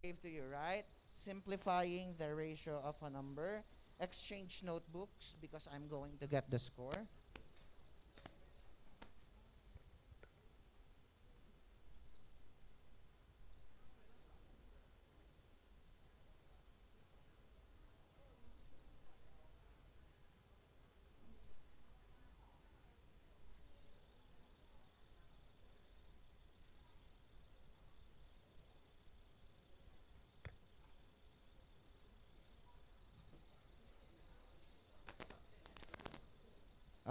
gave to you, right? Simplifying the ratio of a number. Exchange notebooks because I'm going to get the score.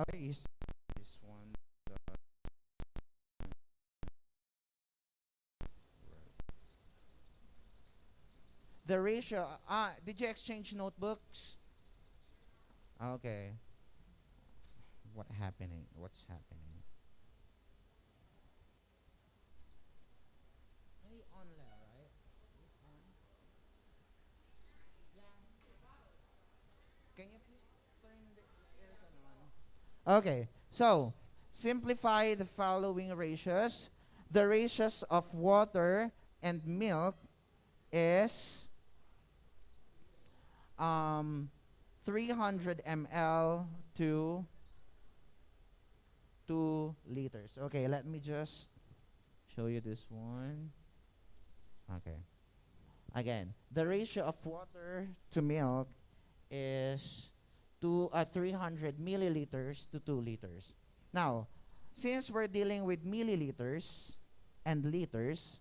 Okay, is this one the ratio? Did you exchange notebooks? Okay. What happening? What's happening? Hey, on right? Can you please turn the aircon on? Okay, so simplify the following ratios. The ratios of water and milk is um, 300 ml to 2 liters. Okay, let me just show you this one. Okay. Again, the ratio of water to milk is 300 milliliters to 2 liters. Now, since we're dealing with milliliters and liters,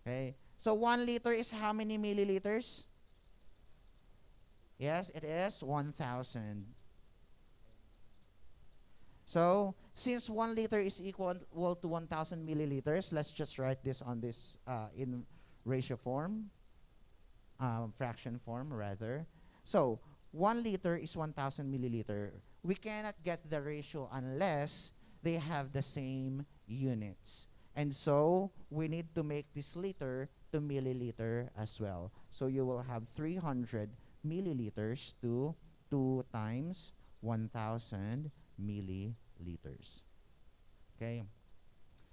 okay, so 1 liter is how many milliliters? Yes, it is 1,000. So, since 1 liter is equal to 1,000 milliliters, let's just write this on this in ratio form, fraction form rather. So, 1 liter is 1,000 milliliter. We cannot get the ratio unless they have the same units. And so, we need to make this liter to milliliter as well. So, you will have 300 milliliters to 2 times 1,000 milliliters. Okay?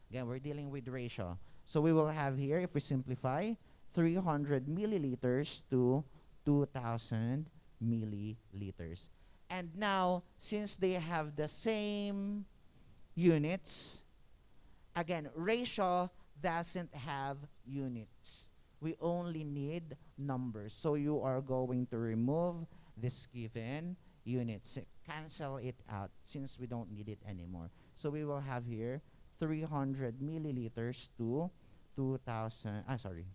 Again, we're dealing with ratio. So, we will have here, if we simplify, 300 milliliters to 2,000 milliliters. And now, since they have the same units, again, ratio doesn't have units. We only need numbers. So you are going to remove this given units. Cancel it out since we don't need it anymore. So we will have here 300 milliliters to 2,000. Sorry.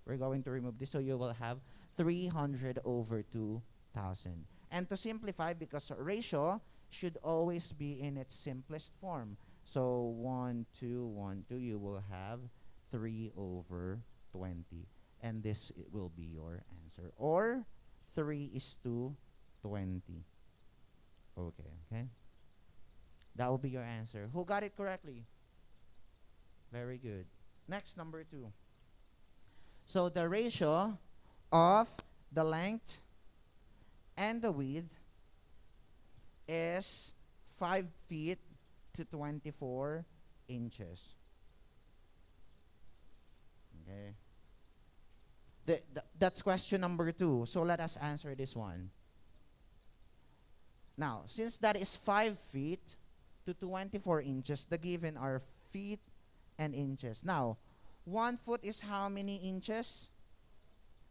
We're going to remove this. So you will have 300 over 2,000. And to simplify, because ratio should always be in its simplest form. So 1, 2, 1, 2, you will have 3 over 20. And this will be your answer. Or 3 is to 20. Okay, okay. That will be your answer. Who got it correctly? Very good. Next, number 2. So the ratio of the length and the width is 5 feet to 24 inches. Okay. That's question number 2. So let us answer this one. Now, since that is 5 feet to 24 inches, the given are feet and inches. Now, 1 foot is how many inches?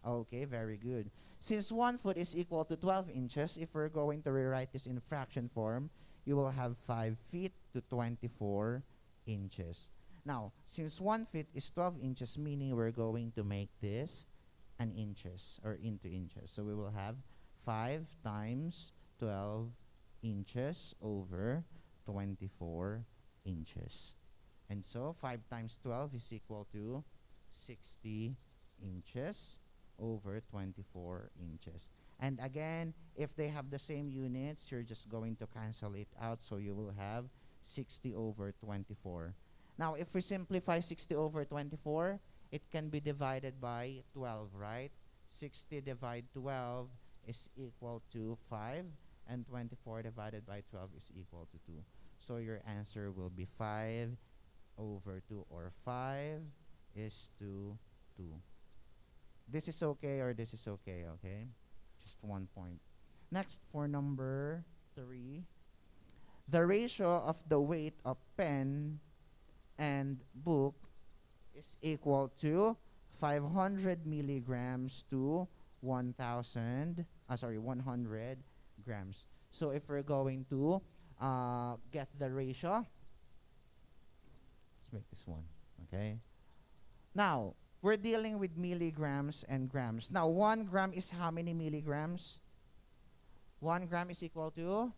Okay, very good. Since 1 foot is equal to 12 inches, if we're going to rewrite this in fraction form, you will have 5 feet to 24 inches. Now, since 1 feet is 12 inches, meaning we're going to make this an inches or into inches. So we will have 5 times 12 inches over 24 inches. And so 5 times 12 is equal to 60 inches over 24 inches. And again, if they have the same units, you're just going to cancel it out. So you will have 60 over 24. Now, if we simplify 60 over 24, it can be divided by 12, right? 60 divided 12 is equal to 5. And 24 divided by 12 is equal to 2. So your answer will be 5 over 2, or 5 is to 2. this is okay or this is okay, okay? Just 1 point. Next, for number 3, the ratio of the weight of pen and book is equal to 500 milligrams to 1,000, 100 grams. So if we're going to get the ratio, let's make this one, okay? Now, we're dealing with milligrams and grams. Now, 1 gram is how many milligrams? 1 gram is equal to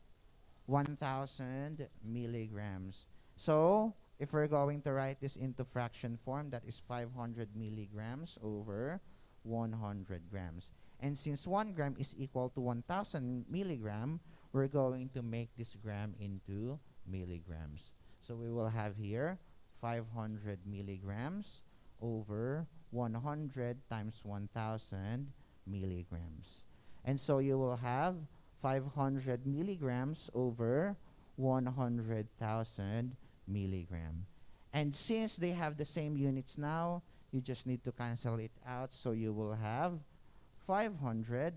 1,000 milligrams. So, if we're going to write this into fraction form, that is 500 milligrams over 100 grams. And since 1 gram is equal to 1,000 milligram, we're going to make this gram into milligrams. So we will have here 500 milligrams over 100 times 1,000 milligrams. And so you will have 500 milligrams over 100,000 milligram. And since they have the same units now, you just need to cancel it out. So you will have 500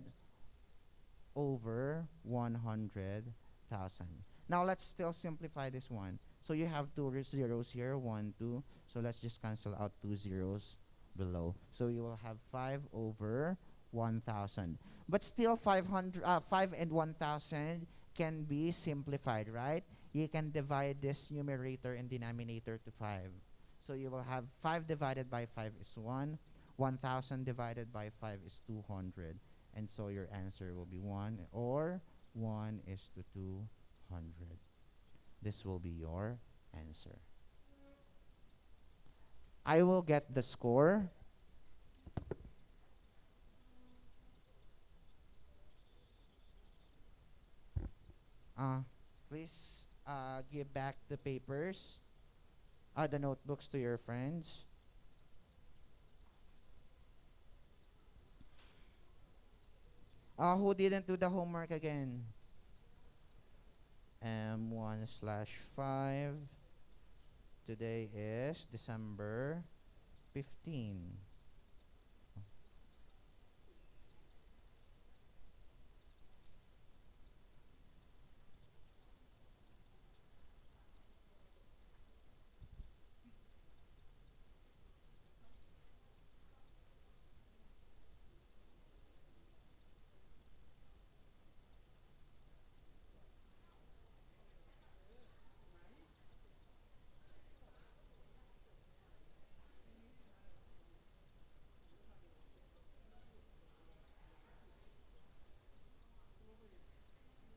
over 100,000. Now let's still simplify this one. So you have 2 zeros here, 1, 2. So let's just cancel out 2 zeros below. So you will have 5 over 1,000. But still 5 and 1,000 can be simplified, right? You can divide this numerator and denominator to 5. So you will have 5 divided by 5 is 1. 1,000 divided by 5 is 200. And so your answer will be 1, or 1 is to 200. This will be your answer. I will get the score. Please give back the papers, the notebooks to your friends. Who didn't do the homework again? M1/5. Today is December 15.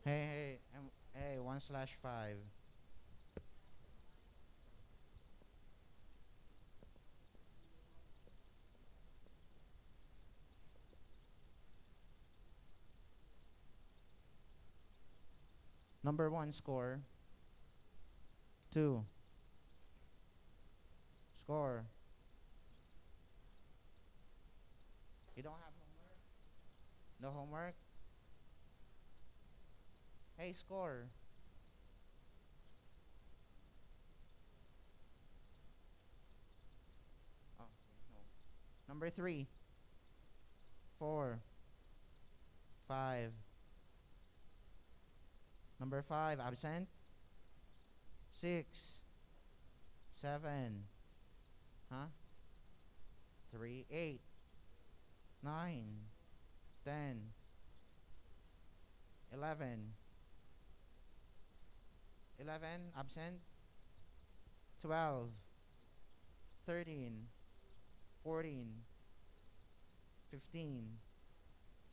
Hey, 1/5. Number 1 score. 2 score. You don't have homework? No homework? Hey, score. Oh, no. Number 3, 4, 5. Number 5, absent. 6, 7, 3, 8, 9, 10, 11, absent. 12, 13, 14, 15,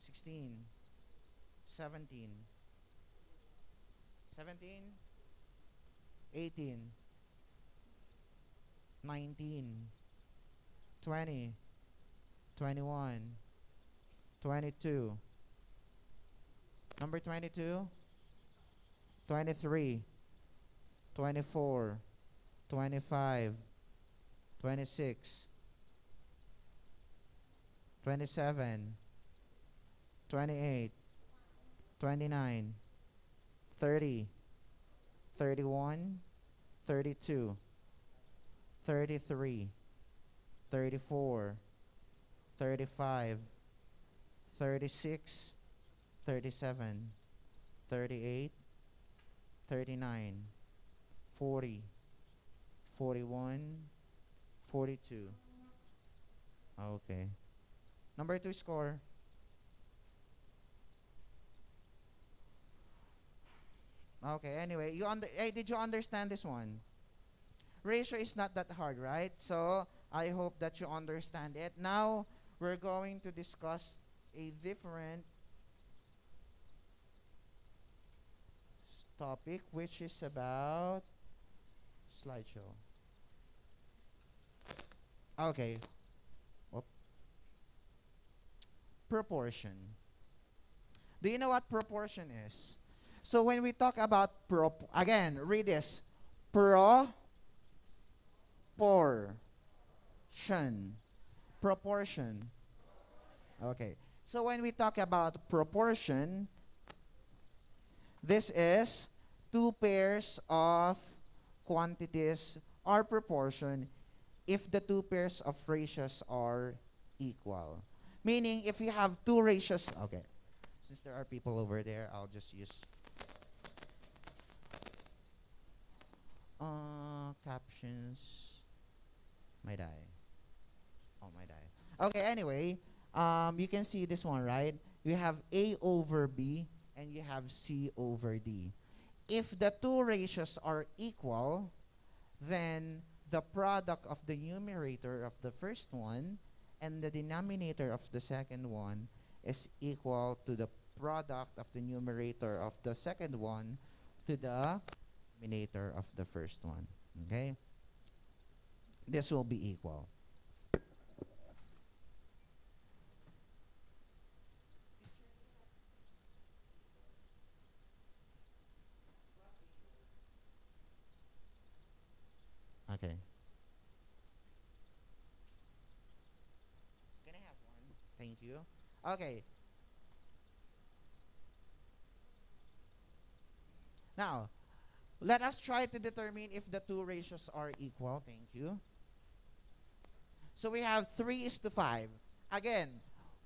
16, 17, 18, 19, 20, 21, 22. Number 22, 23, 24, 25, 26, 27, 28, 29, 30, 31, 32, 33, 34, 35, 36, 37, 38, 39, 40, 41, 42. Okay. Number 2 score. Okay, anyway, did you understand this one? Ratio is not that hard, right? So, I hope that you understand it. Now, we're going to discuss a different topic, which is about slideshow. Okay. Whoop. Proportion. Do you know what proportion is? So when we talk about again, read this. Proportion. Proportion. Okay. So when we talk about proportion, this is two pairs of quantities or proportion if the two pairs of ratios are equal. Meaning, if you have two ratios, okay, since there are people over there, I'll just use captions. My die. Oh, my die. Okay, anyway, you can see this one, right? You have A over B and you have C over D. If the two ratios are equal, then the product of the numerator of the first one and the denominator of the second one is equal to the product of the numerator of the second one to the denominator of the first one. Okay? This will be equal. Okay. Can I have one? Thank you. Okay. Now, let us try to determine if the two ratios are equal. Thank you. So we have 3:5. Again,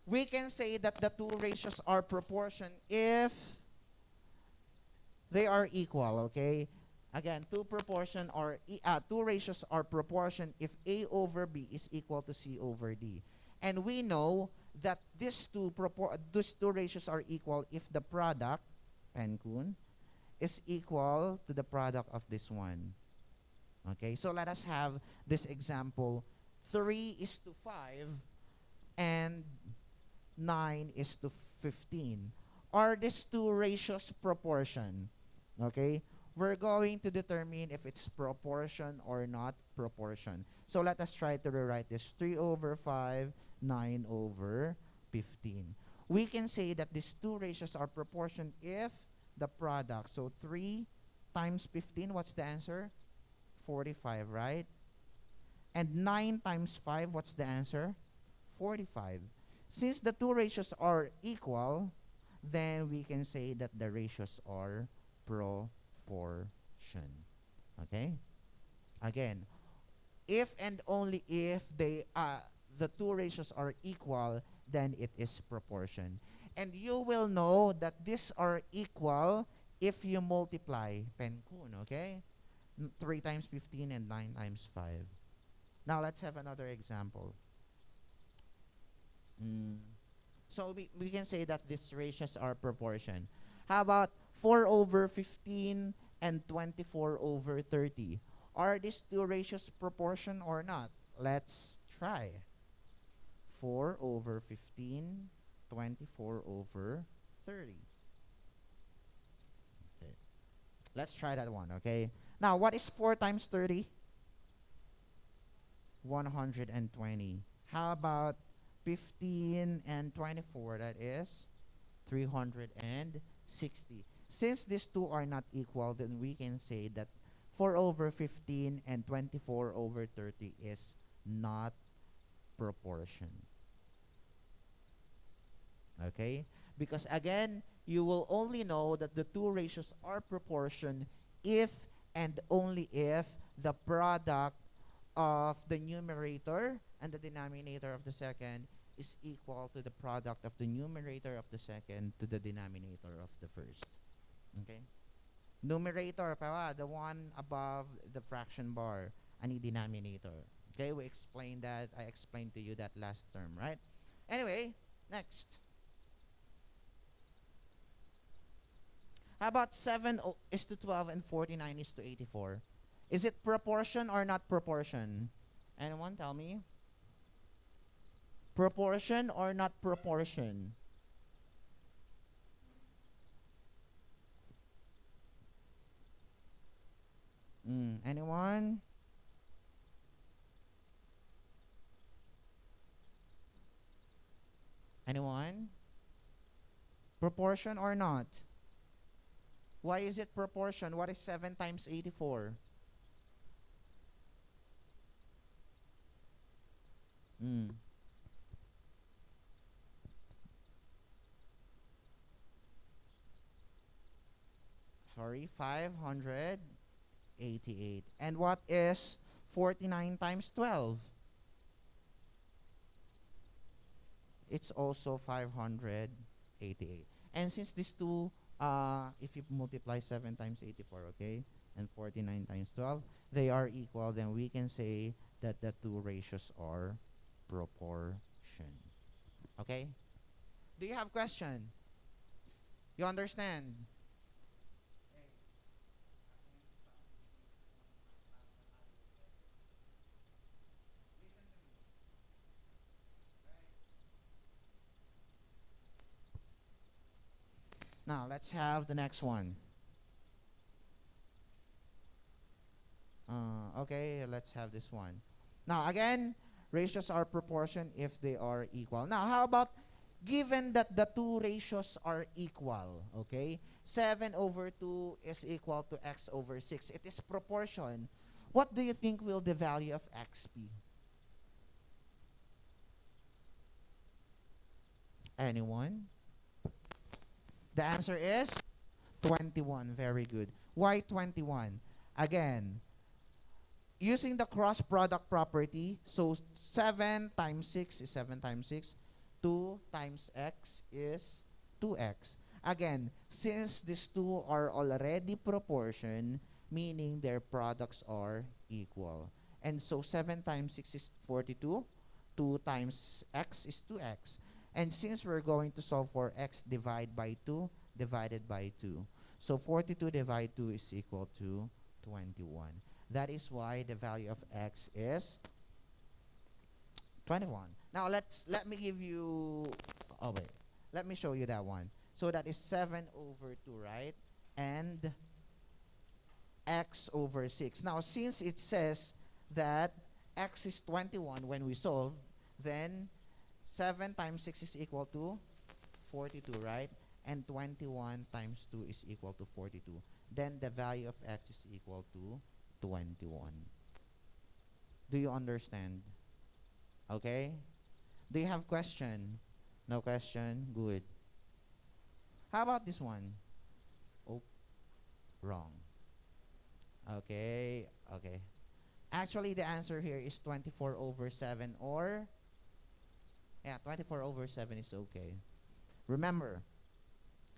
we can say that the two ratios are proportion if they are equal, okay? Again, two ratios are proportion if A over B is equal to C over D. And we know that these two ratios are equal if the product, Penkun, is equal to the product of this one. Okay, so let us have this example. 3:5 and 9:15. Are these two ratios proportion? Okay, we're going to determine if it's proportion or not proportion. So let us try to rewrite this. 3/5, 9/15. We can say that these two ratios are proportion if the product. So 3 times 15, what's the answer? 45, right? And 9 times 5, what's the answer? 45. Since the two ratios are equal, then we can say that the ratios are proportion. Okay? Again, if and only if the two ratios are equal, then it is proportion. And you will know that these are equal if you multiply Penkun, okay? 3 times 15 and 9 times 5. Now let's have another example. So we can say that these ratios are proportion. How about 4/15 and 24/30? Are these two ratios proportion or not? Let's try. 4/15, 24/30. Okay. Let's try that one, okay? Now, what is 4 times 30? 120. How about 15 and 24? That is 360. Since these two are not equal, then we can say that 4/15 and 24/30 is not proportion. Okay? Because again, you will only know that the two ratios are proportion if and only if the product of the numerator and the denominator of the second is equal to the product of the numerator of the second to the denominator of the first. Okay? Numerator, the one above the fraction bar, any denominator. Okay, we explained that. I explained to you that last term, right? Anyway, next. How about 7 is to 12 and 49 is to 84? Is it proportion or not proportion? Anyone tell me? Proportion or not proportion? Anyone? Anyone? Proportion or not? Why is it proportion? What is 7 times 84? Sorry, 588. And what is 49 times 12? It's also 588. And since these two, if you multiply 7 times 84, okay, and 49 times 12, they are equal, then we can say that the two ratios are proportion. Okay? Do you have question? You understand? Now, let's have the next one. Okay, let's have this one. Now, again, ratios are proportion if they are equal. Now, how about given that the two ratios are equal, okay? 7 over 2 is equal to x over 6. It is proportion. What do you think will the value of x be? Anyone? The answer is 21. Very good. Why 21? Again, using the cross product property, so 7 times 6 is 7 times 6. 2 times x is 2x. Again, since these two are already proportion, meaning their products are equal. And so 7 times 6 is 42. 2 times x is 2x. And since we're going to solve for x, divide by 2, divided by 2. So 42 divided 2 is equal to 21. That is why the value of x is 21. Now let me give you, let me show you that one. So that is 7 over 2, right? And x over 6. Now since it says that x is 21 when we solve, then 7 times 6 is equal to 42, right? And 21 times 2 is equal to 42. Then the value of x is equal to 21. Do you understand? Okay? Do you have question? No question? Good. How about this one? Oh, wrong. Okay, okay. Actually, the answer here is 24 over 7 or... Yeah, 24 over 7 is okay. Remember,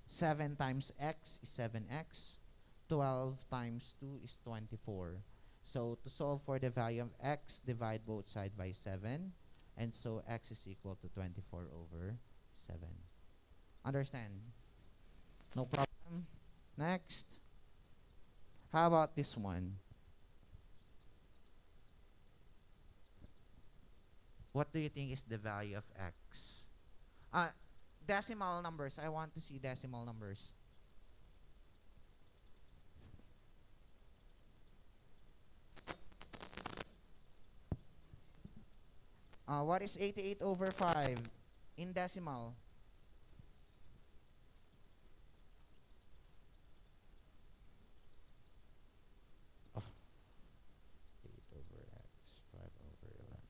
7 times x is 7x. 12 times 2 is 24. So to solve for the value of x, divide both sides by 7. And so x is equal to 24 over 7. Understand? No problem? Next. How about this one? What do you think is the value of x? Decimal numbers. I want to see decimal numbers. What is 88 over 5 in decimal? Oh. 8 over x, 5 over 11.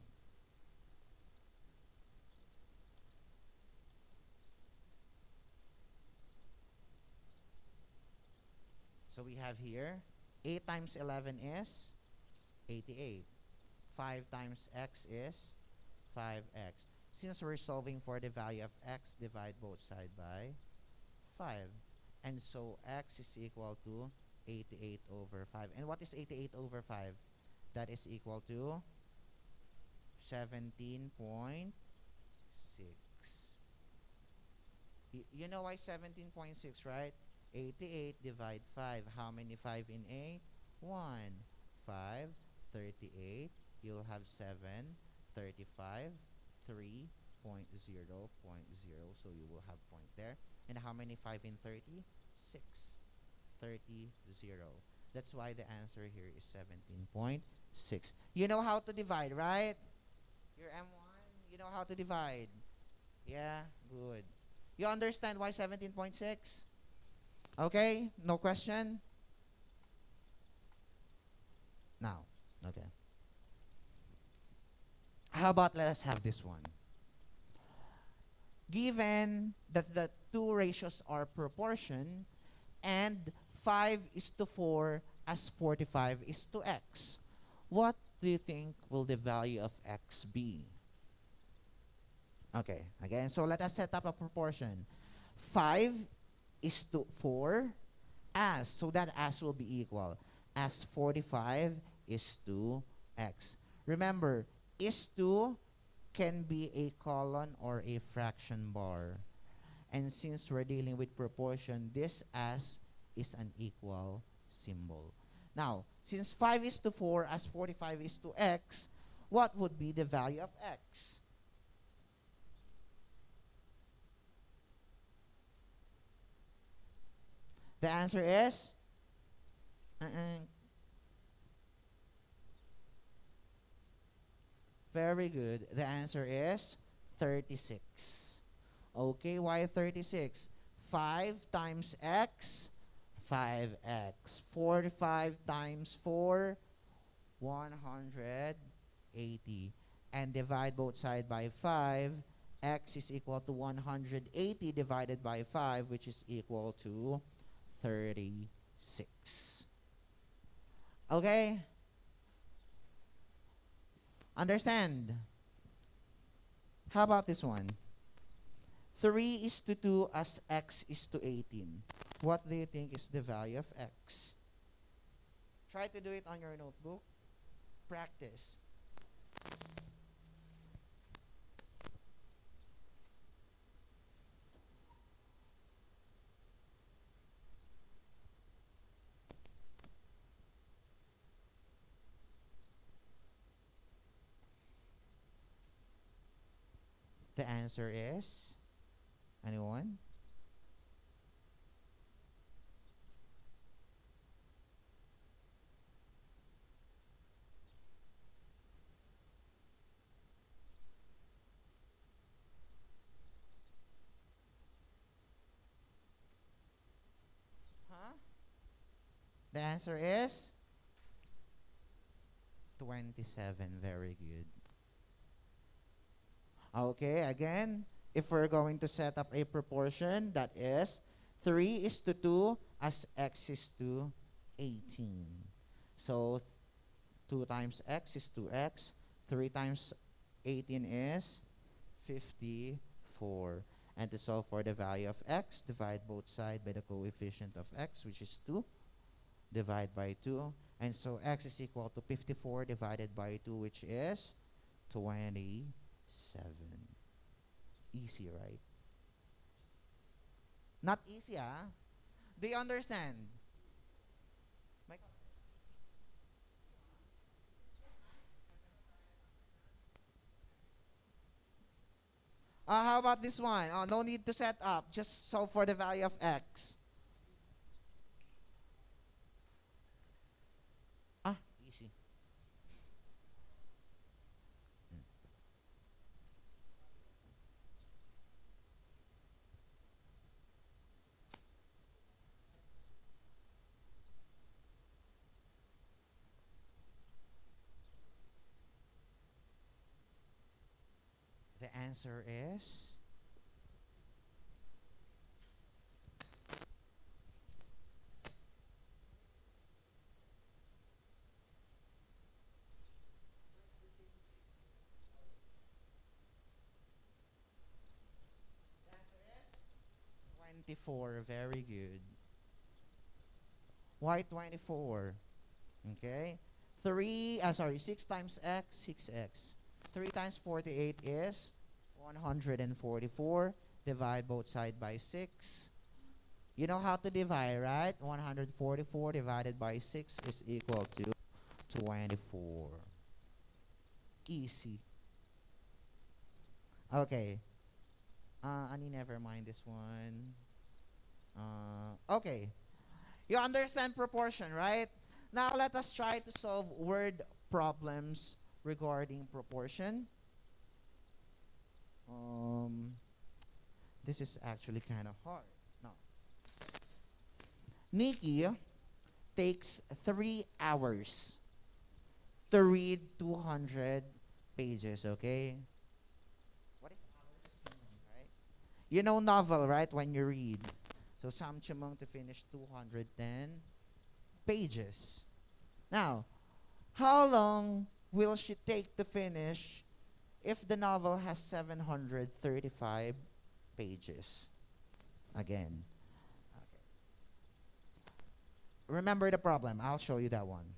So we have here 8 times 11 is 88. 5 times x is 5x. Since we're solving for the value of x, divide both sides by 5. And so x is equal to 88 over 5. And what is 88 over 5? That is equal to 17.6. You know why 17.6, right? 88 divide 5. How many 5 in 8? 1. 5, 38. You'll have 7, 35, 3, 0.0, 0.0. So you will have point there. And how many 5 in 30? 6. 30, 0. That's why the answer here is 17.6. You know how to divide, right? Your M1, you know how to divide. Yeah, good. You understand why 17.6? Okay, no question? Now, okay. How about let us have this one. Given that the two ratios are proportion and 5:4 as 45:x, what do you think will the value of x be? Okay, again, so let us set up a proportion. 5:4 as, so that as will be equal as 45:x. Remember, is to can be a colon or a fraction bar. And since we're dealing with proportion, this as is an equal symbol. Now, since 5:4 as 45:x, what would be the value of x? The answer is very good. The answer is 36. Okay, why 36? 5 times x, 5x. 45 times 4, 180. And divide both sides by 5. X is equal to 180 divided by 5, which is equal to 36. Okay? Understand? How about this one? 3:2 as x is to 18. What do you think is the value of x? Try to do it on your notebook. Practice. The answer is, anyone? Huh? The answer is 27. Very good. Okay, again, if we're going to set up a proportion, that is 3:2 as x is to 18. So 2 times x is 2x. 3 times 18 is 54. And to solve for the value of x, divide both sides by the coefficient of x, which is 2. Divide by 2. And so x is equal to 54 divided by 2, which is 27. Easy, right? Not easy, ah? Do you understand? How about this one? No need to set up. Just solve for the value of x. Easy. The answer is 24. Very good. Why 24? Okay. 6 times x, 6x. 3 times 48 is 144. Divide both sides by 6. You know how to divide, right? 144 divided by 6 is equal to 24. Easy. Okay. Ani, never mind this one. Okay. You understand proportion, right? Now let us try to solve word problems regarding proportion. This is actually kind of hard. No. Nikki takes 3 hours to read 200 pages, okay? What is hours? Right? You know novel, right? When you read. So Samchumong to finish 210 pages. Now, how long will she take to finish if the novel has 735 pages? Again. Okay. Remember the problem. I'll show you that one.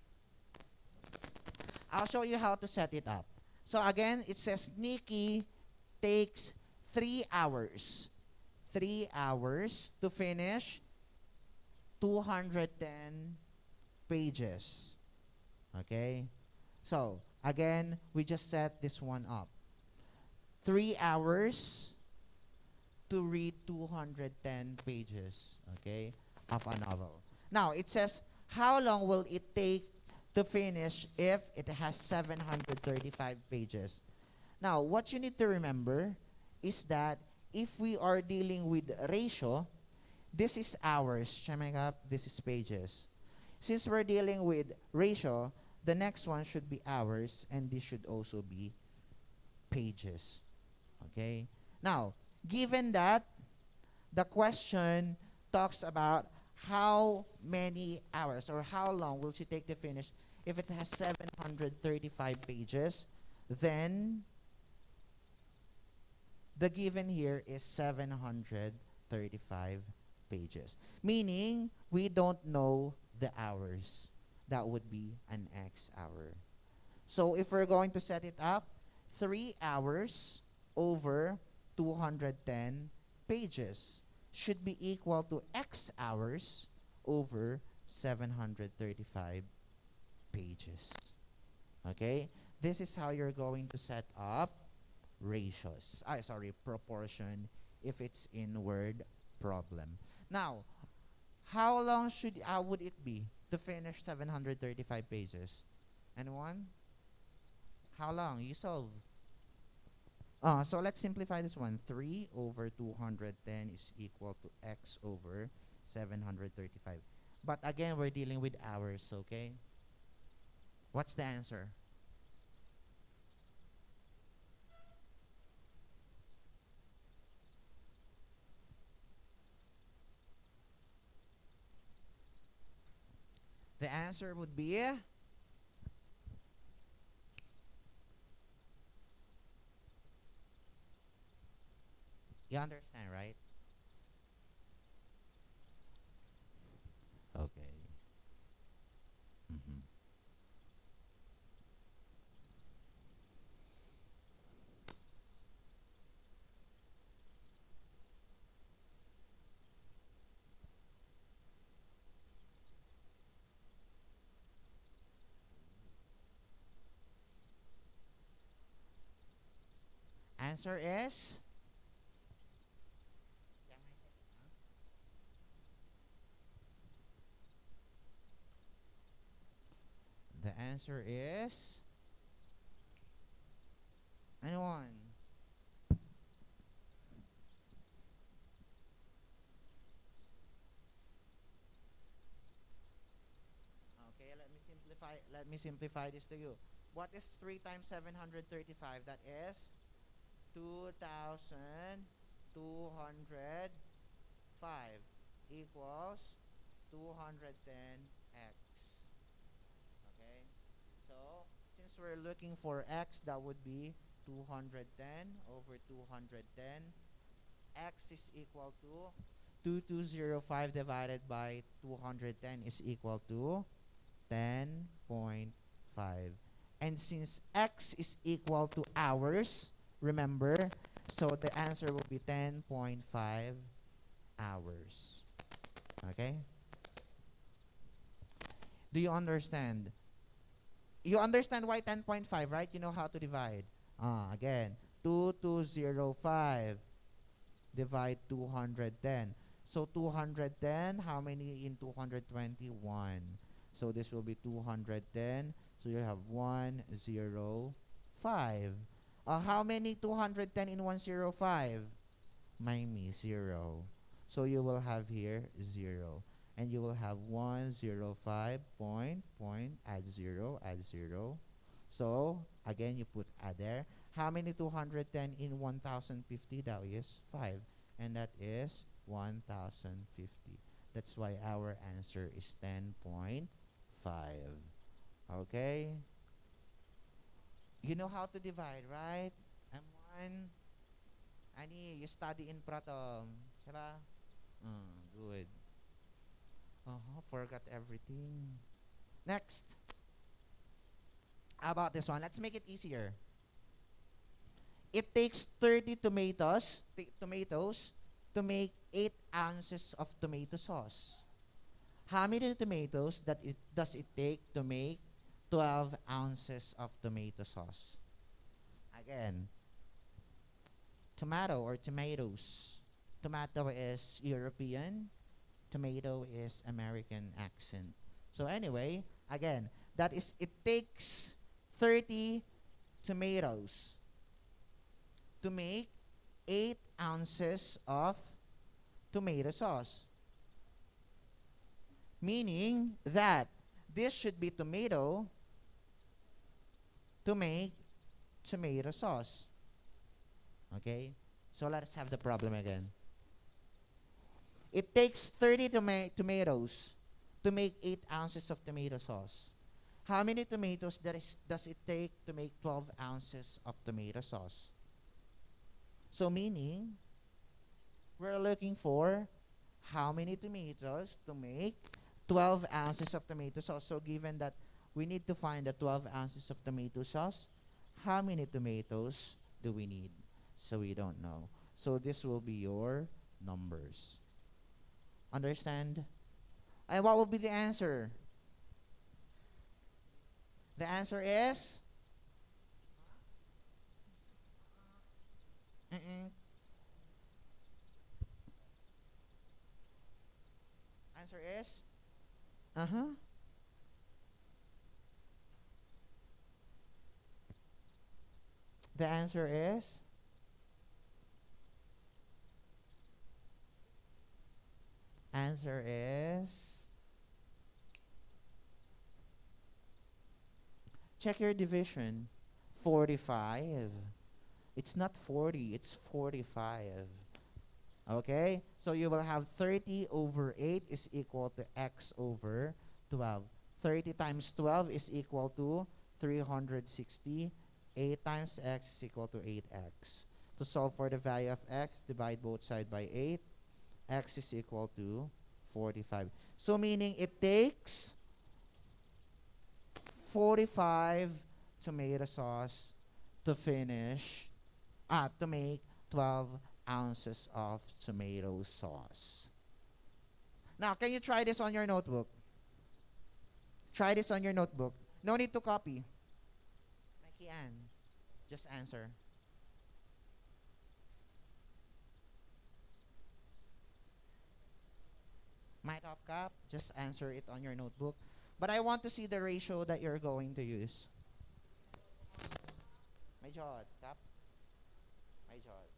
I'll show you how to set it up. So again, it says Nikki takes 3 hours. 3 hours to finish 210 pages. Okay? So, again, we just set this one up. 3 hours to read 210 pages, okay, of a novel. Now, it says, how long will it take to finish if it has 735 pages? Now, what you need to remember is that if we are dealing with ratio, this is hours, this is pages. Since we're dealing with ratio, the next one should be hours, and this should also be pages. Okay? Now, given that, the question talks about how many hours or how long will she take to finish. If it has 735 pages, then the given here is 735 pages. Meaning, we don't know the hours. That would be an X hour. So if we're going to set it up, 3 hours over 210 pages should be equal to X hours over 735 pages. Okay? This is how you're going to set up ratios. Proportion if it's in word problem. Now, how long would it be to finish 735 pages? Anyone? How long? You solve. So let's simplify this one. 3 over 210 is equal to X over 735. But again, we're dealing with hours, okay? What's the answer? The answer would be you understand, right? Okay. Mm-hmm. Answer is the answer is anyone? Okay, let me simplify this to you. What is 3 times 735? That is 2,205 equals 210x. Okay? So, since we're looking for x, that would be 210 over 210. X is equal to 2205 divided by 210 is equal to 10.5. And since x is equal to hours, remember, so the answer will be 10.5 hours. Okay? Do you understand? You understand why 10.5, right? You know how to divide. Again, 2205 divide 210. So 210, how many in 221? So this will be 210. So you have 105. How many 210 in 105? May 0. So you will have here 0. And you will have 105 add 0, add 0. So again, you put add there. How many 210 in 1050? That is 5. And that is 1050. That's why our answer is 10.5. Okay? You know how to divide, right? M1. Ani, you study in Pratom. Diba? Good. Forgot everything. Next. How about this one? Let's make it easier. It takes 30 tomatoes to make 8 ounces of tomato sauce. How many tomatoes does it take to make 12 ounces of tomato sauce? Again, tomato or tomatoes. Tomato is European. Tomato is American accent. So anyway, again, that is, it takes 30 tomatoes to make 8 ounces of tomato sauce. Meaning that this should be tomato to make tomato sauce. Okay? So let's have the problem again. It takes 30 tomatoes to make 8 ounces of tomato sauce. How many tomatoes does it take to make 12 ounces of tomato sauce? So meaning, we're looking for how many tomatoes to make 12 ounces of tomato sauce. So given that we need to find the 12 ounces of tomato sauce, how many tomatoes do we need? So we don't know. So this will be your numbers. Understand? And what will be the answer? The answer is? Answer is? The answer is? Answer is? Check your division. 45. It's not 40, it's 45. Okay? So you will have 30 over 8 is equal to x over 12. 30 times 12 is equal to 360. 8 times x is equal to 8x. To solve for the value of x, divide both sides by 8. X is equal to 45. So meaning it takes 45 tomato sauce to finish, to make 12 ounces of tomato sauce. Now, can you try this on your notebook? Try this on your notebook. No need to copy. Mikey Ann, just answer. My top cap, just answer it on your notebook. But I want to see the ratio that you're going to use. My jod, cap. My jod.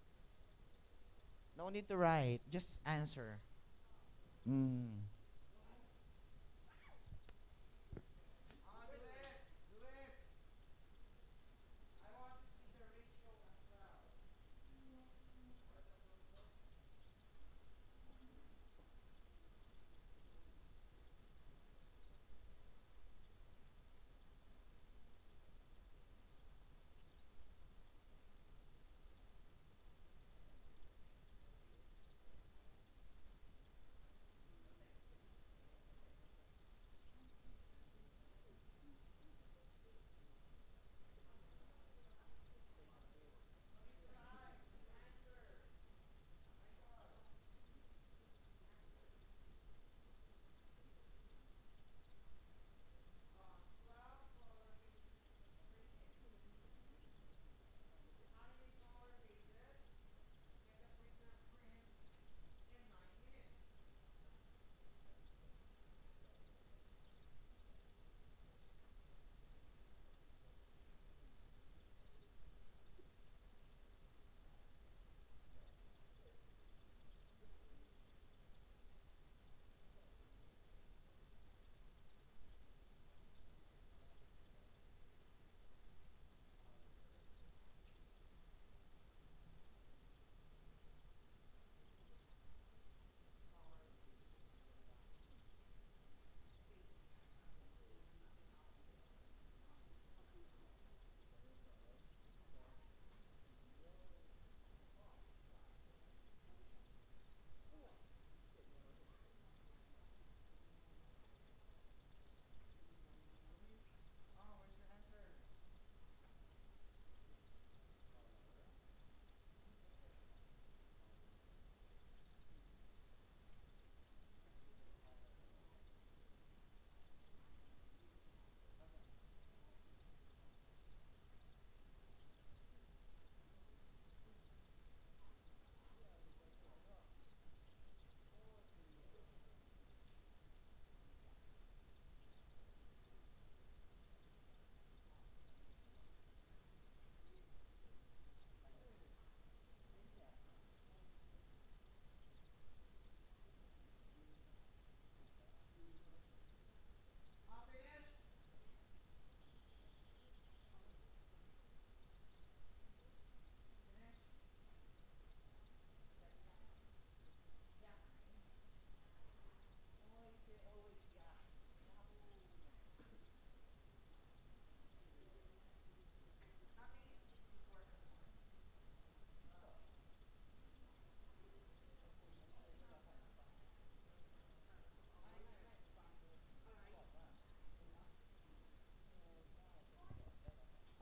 No need to write, just answer.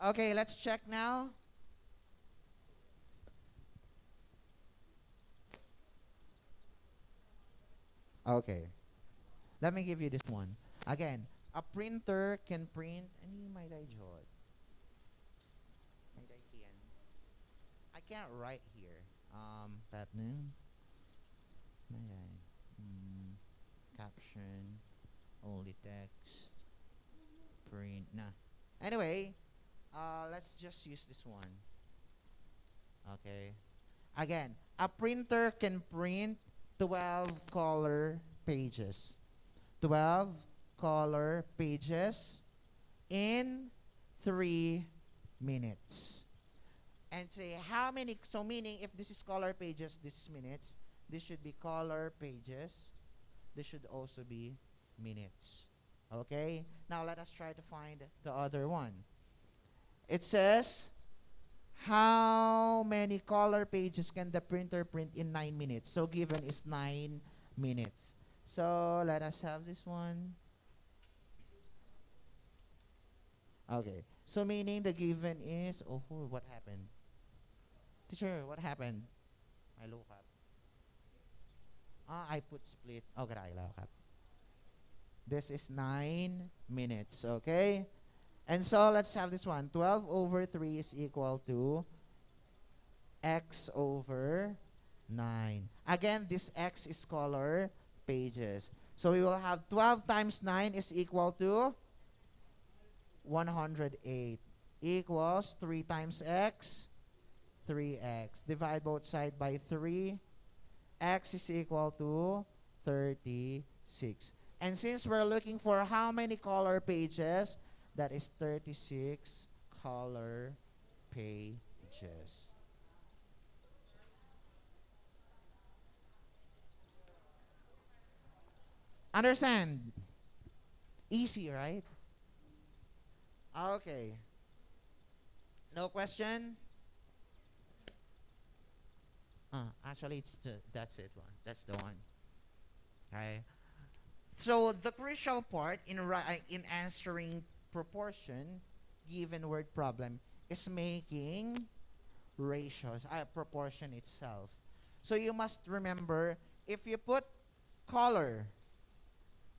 Okay, let's check now. Okay. Let me give you this one. Again, a printer can print. Any may I jot? May I can. I can't write here. Patnung. May I? Caption. Only text. Print. Nah. Anyway, let's just use this one. Okay. Again, a printer can print 12 color pages. 12 color pages in 3 minutes. And say how many, so meaning if this is color pages, this is minutes, this should be color pages, this should also be minutes. Okay? Now let us try to find the other one. It says, how many color pages can the printer print in 9 minutes? So given is 9 minutes. So let us have this one. Okay. So meaning the given is, oh, what happened? Teacher, what happened? I look up. I put split. Okay, I look up. This is 9 minutes, okay? And so let's have this one. 12 over 3 is equal to x over 9. Again, this x is color pages. So we will have 12 times 9 is equal to 108. Equals 3 times x, 3x. Divide both sides by 3. X is equal to 36. And since we're looking for how many color pages, that is 36 color pages. Understand? Easy, right? Okay. No question? Actually, that's it one. That's the one. Okay. So the crucial part in answering proportion given word problem is making ratios, proportion itself. So you must remember, if you put color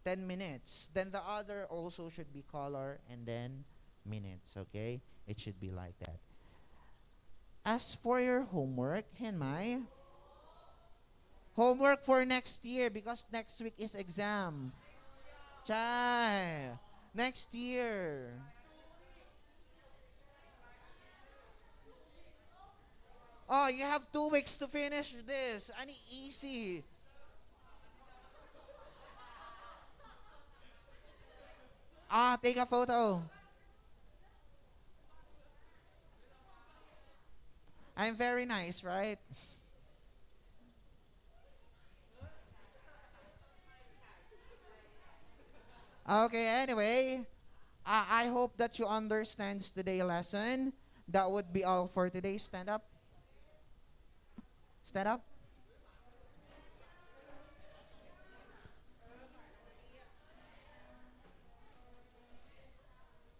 10 minutes, then the other also should be color and then minutes, okay? It should be like that. As for your homework, Henmai, homework for next year because next week is exam. Chai, next year. Oh, you have 2 weeks to finish this. Ani easy. Take a photo. I'm very nice, right? Okay, anyway, I hope that you understand today's lesson. That would be all for today. Stand up. Stand up.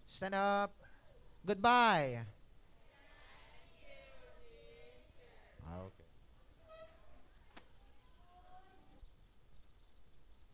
Stand up. Goodbye.